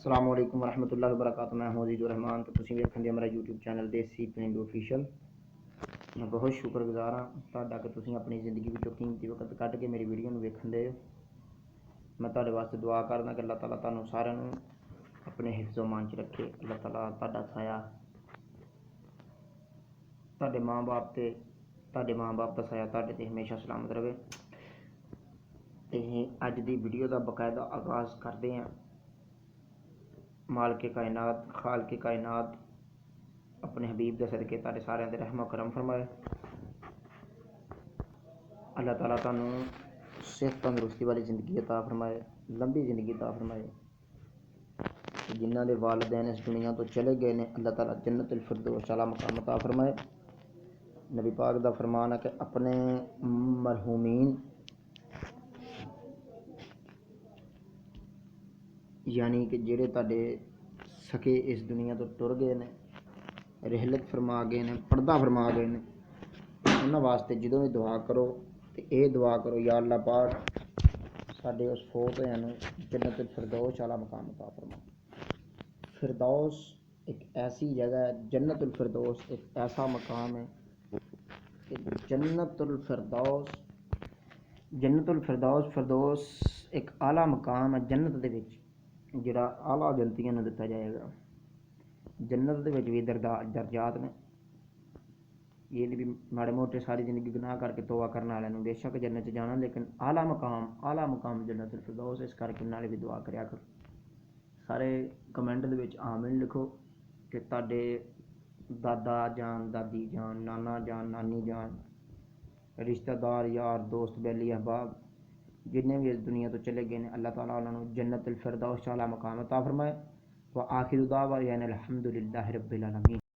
السلام علیکم ورحمۃ اللہ وبرکاتہ۔ میں ہوں عزیز الرحمان تو تسی ویکھن دے ہمارا یوٹیوب چینل دیسی پینڈو آفیشل۔ میں بہت شکر گزار ہاں تہاڈا کہ تسی اپنی زندگی وچوں قیمتی وقت کڈ کے میری ویڈیو نوں ویکھن دے ہو۔ میں تہاڈے واسطے دعا کردا کہ اللہ تعالیٰ تانوں سارے نوں اپنے حفظ و مان چ رکھے۔ اللہ تعالیٰ تہاڈا سایہ تہاڈے ماں باپ دا سایہ تہاڈے تے ہمیشہ سلامت رہے۔ تے اج دی ویڈیو دا باقاعدہ آغاز کردے ہیں۔ مالک کائنات خالق کائنات اپنے حبیب دے صدقے تہاڈے سارے دے رحم و کرم فرمائے۔ اللہ تعالیٰ تانوں صحت تندرستی والی زندگی عطا فرمائے، لمبی زندگی عطا فرمائے۔ جنہاں دے والدین اس دنیا تو چلے گئے نے اللہ تعالیٰ جنت الفردوس اعلیٰ مقام عطا فرمائے۔ نبی پاک دا فرمان ہے کہ اپنے مرحومین یعنی کہ جڑے تہاڈے سکے اس دنیا تو ٹر گئے نے، رحلت فرما گئے نے، پردہ فرما گئے نے، انہاں واسطے جدوں بھی دعا کرو تے اے دعا کرو یا اللہ پاک ساڈے اس فوت ہوئے نوں جنت الفردوس اعلیٰ مقام عطا فرما۔ فردوس ایک ایسی جگہ ہے، جنت الفردوس ایک ایسا مقام ہے کہ جنت الفردوس فردوس ایک اعلیٰ مقام ہے جنت دے وچ جڑا اعلیٰ جنتیاں نوں دتا جائے گا۔ جنت دے وچ بھی درجات نے، یہ نہیں بھی ماڑے موٹے ساری زندگی گناہ کر کے توبہ کرنے والے نوں بے شک جنت چ جانا، لیکن اعلیٰ مقام جنت الفردوس، اس کر کے نالے بھی دعا کریا کرو۔ سارے کمنٹ دے وچ آمین لکھو کہ تہاڈے دادا جان، دادی جان، نانا جان، نانی جان، رشتہ دار، یار دوست، بیلی احباب جتنے بھی اس دنیا تو چلے گئے نے اللہ تعالیٰ انہاں نوں جنت الفردوس اعلیٰ مقام عطا فرمائے۔ وآخر دعوانا الحمد للہ رب العالمین۔